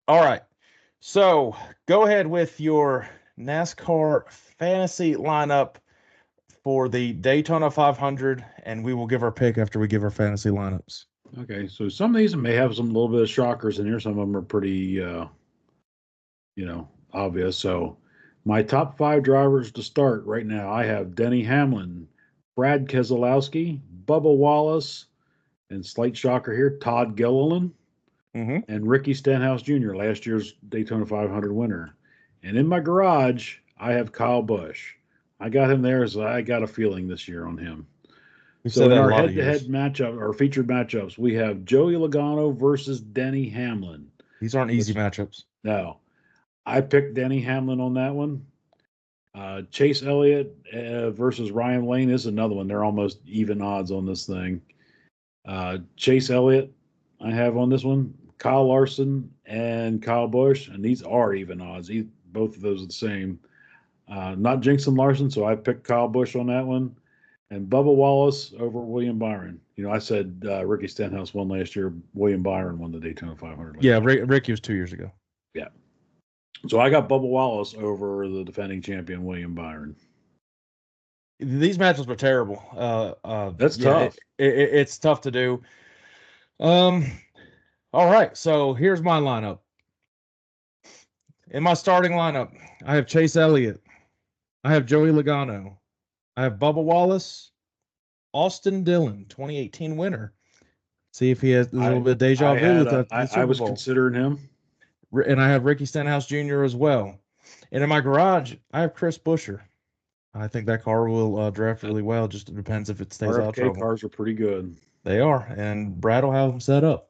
All right. So go ahead with your NASCAR fantasy lineup for the Daytona 500, and we will give our pick after we give our fantasy lineups. Okay, so some of these may have some little bit of shockers in here. Some of them are pretty, obvious. So my top five drivers to start right now, I have Denny Hamlin, Brad Keselowski, Bubba Wallace, and slight shocker here, Todd Gilliland, Mm-hmm. and Ricky Stenhouse Jr., last year's Daytona 500 winner. And in my garage, I have Kyle Busch. I got him there, so I got a feeling this year on him. We've So said in that a our lot of head-to-head years. matchup or featured matchups, we have Joey Logano versus Denny Hamlin. These aren't easy Which matchups. no, I picked Denny Hamlin on that one. Chase Elliott versus Ryan Lane is another one. They're almost even odds on this thing. Chase Elliott, I have on this one. Kyle Larson and Kyle Busch, and these are even odds. Both of those are the same. Not Jinxon Larson, so I picked Kyle Busch on that one. And Bubba Wallace over William Byron. I said Ricky Stenhouse won last year. William Byron won the Daytona 500 Yeah, last year. Ricky was 2 years ago. Yeah. So I got Bubba Wallace over the defending champion William Byron. These matchups were terrible. That's Yeah, tough. it's tough to do. Um, all right. So here's my lineup. In my starting lineup, I have Chase Elliott. I have Joey Logano. I have Bubba Wallace, Austin Dillon, 2018 winner. See if he has a little I bit of deja I vu had with a, the I Super was Bowl. considering him. And I have Ricky Stenhouse Jr. as well. And in my garage, I have Chris Buescher. I think that car will draft really well. Just depends if it stays out of RFK trouble. cars are pretty good. They are, and Brad will have them set up.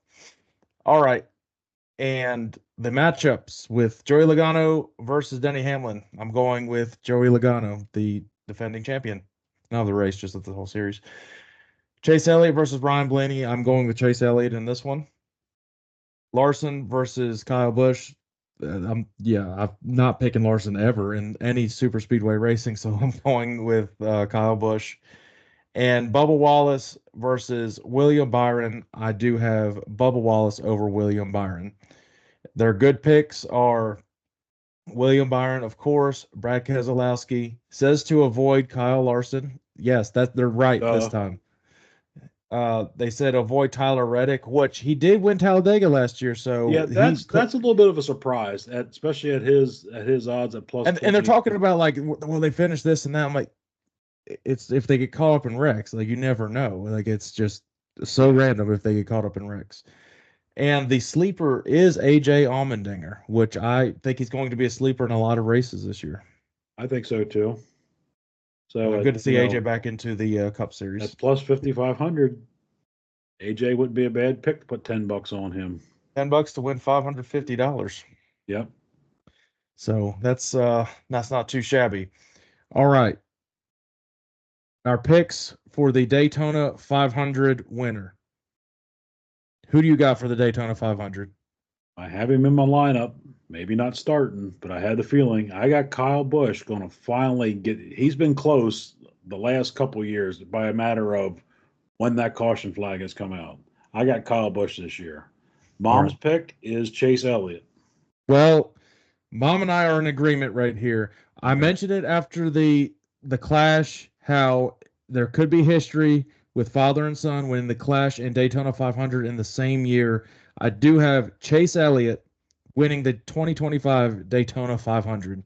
All right, and the matchups with Joey Logano versus Denny Hamlin. I'm going with Joey Logano, the defending champion. Not of the race, just of the whole series. Chase Elliott versus Ryan Blaney. I'm going with Chase Elliott in this one. Larson versus Kyle Busch. I'm not picking Larson ever in any super speedway racing, so I'm going with Kyle Busch. And Bubba Wallace versus William Byron. I do have Bubba Wallace over William Byron. Their good picks are William Byron, of course. Brad Keselowski says to avoid Kyle Larson. Yes, that they're right this Uh, time. They said avoid Tyler Reddick, which he did win Talladega last year, so yeah, he could. that's a little bit of a surprise, especially at his odds at plus And they're 50. talking about like, well, they finished this and that. I'm like, it's if they get caught up in wrecks, like you never know. Like it's just so random if they get caught up in wrecks. And the sleeper is AJ Allmendinger, which I think he's going to be a sleeper in a lot of races this year. I think so too. So Good to see AJ back into the Cup Series. at plus 5,500, AJ wouldn't be a bad pick to put $10 on him. $10 to win $550. Yep. So that's not too shabby. All right. Our picks for the Daytona 500 winner. Who do you got for the Daytona 500? I have him in my lineup. Maybe not starting, but I had the feeling I got Kyle Busch going to finally get. He's been close the last couple years by a matter of when that caution flag has come out. I got Kyle Busch this year. All Mom's right. pick is Chase Elliott. Well, Mom and I are in agreement right here. I Okay. mentioned it after the clash how there could be history with father and son winning the clash in Daytona 500 in the same year. I do have Chase Elliott winning the 2025 Daytona 500.